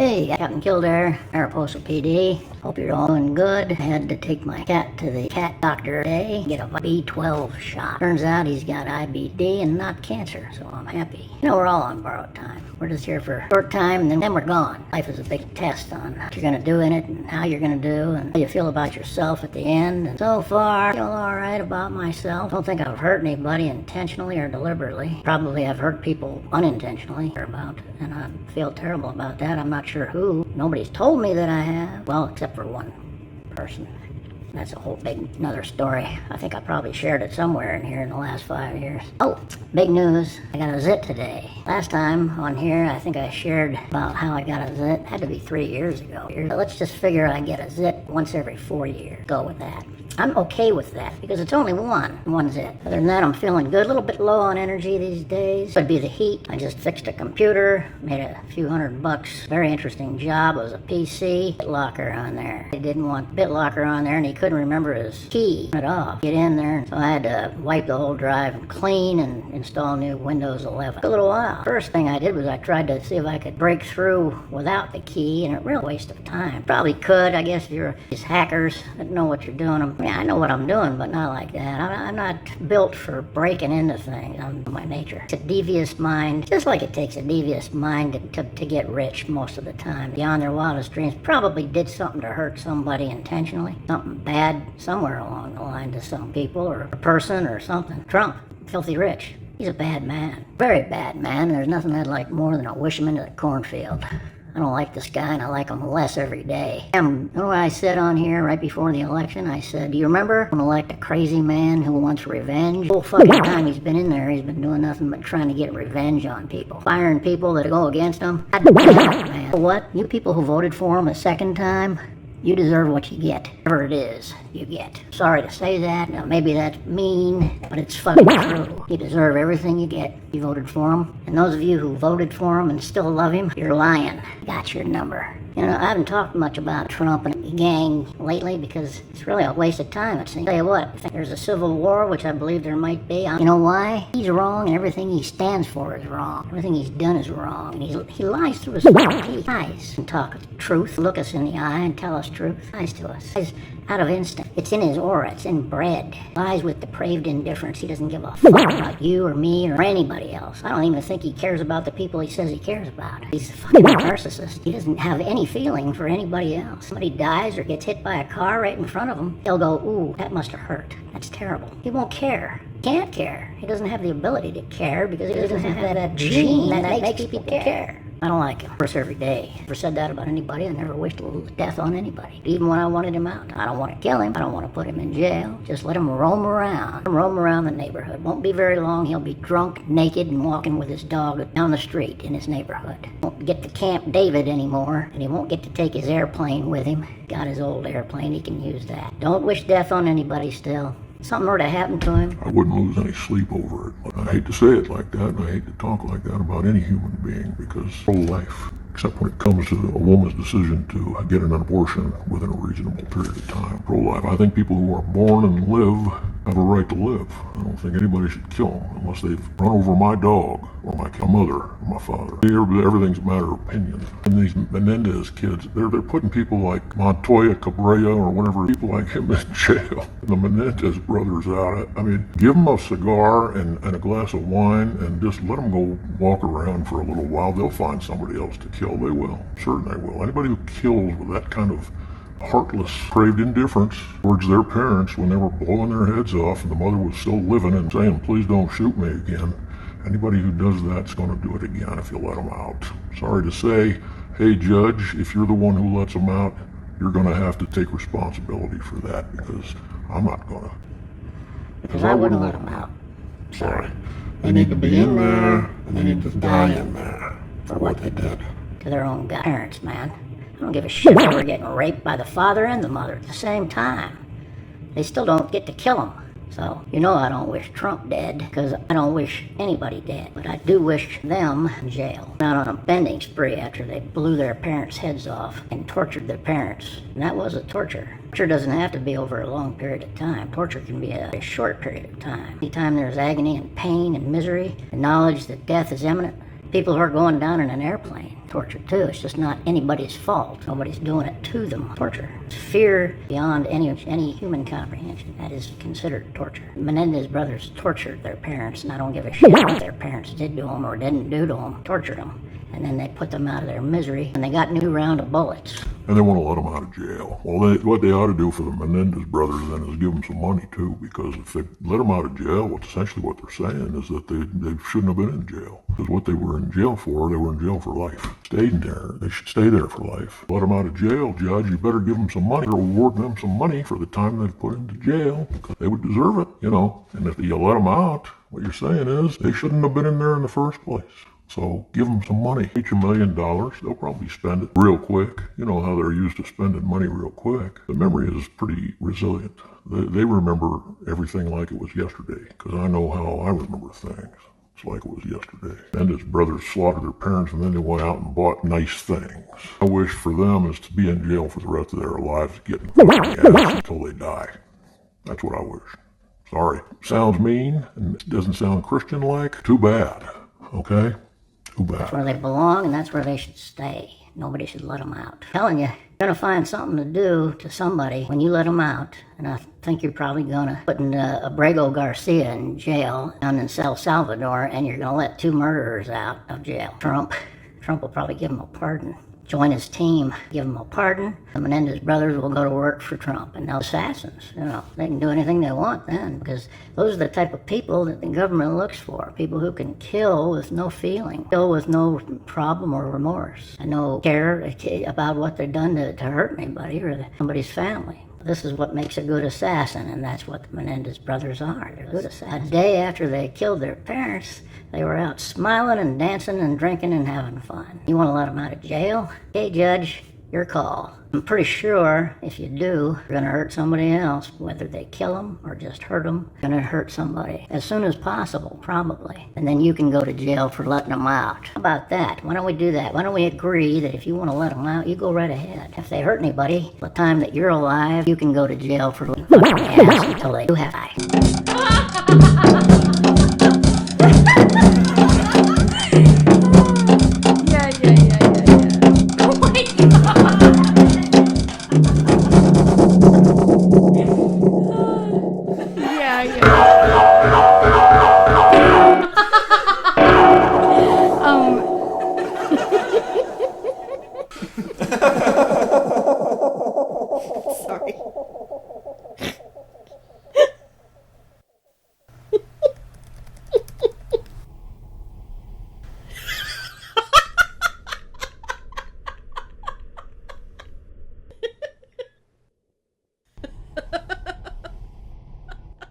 Hey, Captain Kildare, Mariposa PD. Hope you're all doing good. I had to take my cat to the cat doctor today, get a B12 shot. Turns out he's got IBD and not cancer, so I'm happy. You know, we're all on borrowed time. We're just here for a short time and then we're gone. Life is a big test on what you're gonna do in it and how you're gonna do and how you feel about yourself at the end. And so far, I feel alright about myself. Don't think I've hurt anybody intentionally or deliberately. Probably I've hurt people unintentionally or about, and I feel terrible about that. I'm not sure who. Nobody's told me that I have. Well, except for one person. That's a whole big another story. I think I probably shared it somewhere in here in the last 5 years. Oh, big news. I got a zit today. Last time on here, I think I shared about how I got a zit. It had to be 3 years ago. Let's just figure I get a zit once every 4 years. Go with that. I'm okay with that because it's only one zit. Other than that, I'm feeling good. A little bit low on energy these days. Could be the heat. I just fixed a computer, made a few $100. Very interesting job. It was a PC. BitLocker on there. They didn't want BitLocker on there and he couldn't remember his key. Turn it off. Get in there. So I had to wipe the whole drive and clean and install new Windows 11. Took a little while. First thing I did was I tried to see if I could break through without the key, and it really waste of time. Probably could, I guess, if you're these hackers that know what you're doing. Yeah, I know what I'm doing, but not like that. I'm not built for breaking into things. I'm my nature. It's a devious mind, just like it takes a devious mind to get rich most of the time. Beyond their wildest dreams, probably did something to hurt somebody intentionally. Something bad somewhere along the line to some people or a person or something. Trump, filthy rich. He's a bad man. Very bad man. There's nothing I'd like more than to wish him into the cornfield. I don't like this guy, and I like him less every day. You know what I said on here right before the election? I said, do you remember when I elect a crazy man who wants revenge? The whole fucking time he's been in there, he's been doing nothing but trying to get revenge on people. Firing people that go against him. Man. What? You people who voted for him a second time? You deserve what you get. Whatever it is, you get. Sorry to say that. Now, maybe that's mean, but it's fucking true. You deserve everything you get. You voted for him. And those of you who voted for him and still love him, you're lying. Got your number. You know, I haven't talked much about Trump and the gang lately because it's really a waste of time, it seems. Tell you what, if there's a civil war, which I believe there might be, you know why? He's wrong and everything he stands for is wrong. Everything he's done is wrong. And he lies through his mouth. He lies and talk truth, look us in the eye and tell us truth. Lies to us. Lies out of instinct. It's in his aura. It's inbred. Lies with depraved indifference. He doesn't give a fuck about you or me or anybody else. I don't even think he cares about the people he says he cares about. He's a fucking narcissist. He doesn't have any feeling for anybody else. Somebody dies or gets hit by a car right in front of him, he'll go, ooh, that must have hurt. That's terrible. He won't care. Can't care. He doesn't have the ability to care because he doesn't have that gene that makes people care. I don't like him. Curse every day. Never said that about anybody. I never wished death on anybody. Even when I wanted him out. I don't want to kill him. I don't want to put him in jail. Just let him roam around. Let him roam around the neighborhood. Won't be very long. He'll be drunk, naked, and walking with his dog down the street in his neighborhood. Won't get to Camp David anymore, and he won't get to take his airplane with him. Got his old airplane. He can use that. Don't wish death on anybody still. Something were to happen to him. I wouldn't lose any sleep over it. But I hate to say it like that, and I hate to talk like that about any human being, because pro-life, except when it comes to a woman's decision to get an abortion within a reasonable period of time. Pro-life, I think people who are born and live have a right to live. I don't think anybody should kill them unless they've run over my dog or my mother or my father. Everything's a matter of opinion. And these Menendez kids, they're putting people like Montoya Cabrera or whatever, people like him in jail. The Menendez brothers out. I mean, give them a cigar and a glass of wine and just let them go walk around for a little while. They'll find somebody else to kill. They will. Certain they will. Anybody who kills with that kind of heartless, craved indifference towards their parents when they were blowing their heads off and the mother was still living and saying, please don't shoot me again. Anybody who does that's going to do it again if you let them out. Sorry to say, hey judge, if you're the one who lets them out, you're going to have to take responsibility for that because I'm not going to. Because I wouldn't let them out. Sorry. They need to be in there and they need to die in there for what they did. To their own parents, man. I don't give a shit if they were getting raped by the father and the mother at the same time. They still don't get to kill them. So, you know I don't wish Trump dead, because I don't wish anybody dead. But I do wish them in jail. Went out on a bending spree after they blew their parents' heads off and tortured their parents. And that was a torture. Torture doesn't have to be over a long period of time. Torture can be a short period of time. Anytime there's agony and pain and misery, the knowledge that death is imminent, People who are going down in an airplane, torture too. It's just not anybody's fault. Nobody's doing it to them. Torture. It's fear beyond any human comprehension. That is considered torture. Menendez brothers tortured their parents, and I don't give a shit what their parents did to them or didn't do to them. Tortured them. And then they put them out of their misery, and they got a new round of bullets. And they want to let them out of jail. Well, what they ought to do for the Menendez brothers then is give them some money too, because if they let them out of jail, what's essentially what they're saying is that they shouldn't have been in jail. Because what they were in jail for, they were in jail for life. Stayed in there. They should stay there for life. Let them out of jail, Judge. You better give them some money or award them some money for the time they've put into jail, because they would deserve it, you know. And if you let them out, what you're saying is they shouldn't have been in there in the first place. So give them some money, each $1 million. They'll probably spend it real quick. You know how they're used to spending money real quick. The memory is pretty resilient. They remember everything like it was yesterday, because I know how I remember things. It's like it was yesterday. And his brothers slaughtered their parents, and then they went out and bought nice things. I wish for them is to be in jail for the rest of their lives, getting ass until they die. That's what I wish. Sorry. Sounds mean, and it doesn't sound Christian-like. Too bad. Okay? That's where they belong, and that's where they should stay. Nobody should let them out. I'm telling you, you're going to find something to do to somebody when you let them out. And I think you're probably going to put Abrego Garcia in jail down in El Salvador, and you're going to let 2 murderers out of jail. Trump will probably give them a pardon. Join his team, give him a pardon. The Menendez brothers will go to work for Trump, and they're assassins. You know, they can do anything they want then, because those are the type of people that the government looks for. People who can kill with no feeling, kill with no problem or remorse, and no care about what they've done to hurt anybody or somebody's family. This is what makes a good assassin, and that's what the Menendez brothers are. They're good assassins. A day after they killed their parents, they were out smiling and dancing and drinking and having fun. You want to let them out of jail? Okay, Judge, your call. I'm pretty sure if you do, you're going to hurt somebody else, whether they kill them or just hurt them. You're going to hurt somebody as soon as possible, probably. And then you can go to jail for letting them out. How about that? Why don't we do that? Why don't we agree that if you want to let them out, you go right ahead. If they hurt anybody, the time that you're alive, you can go to jail for fucking ass until they do have to. Oh my God. Yeah.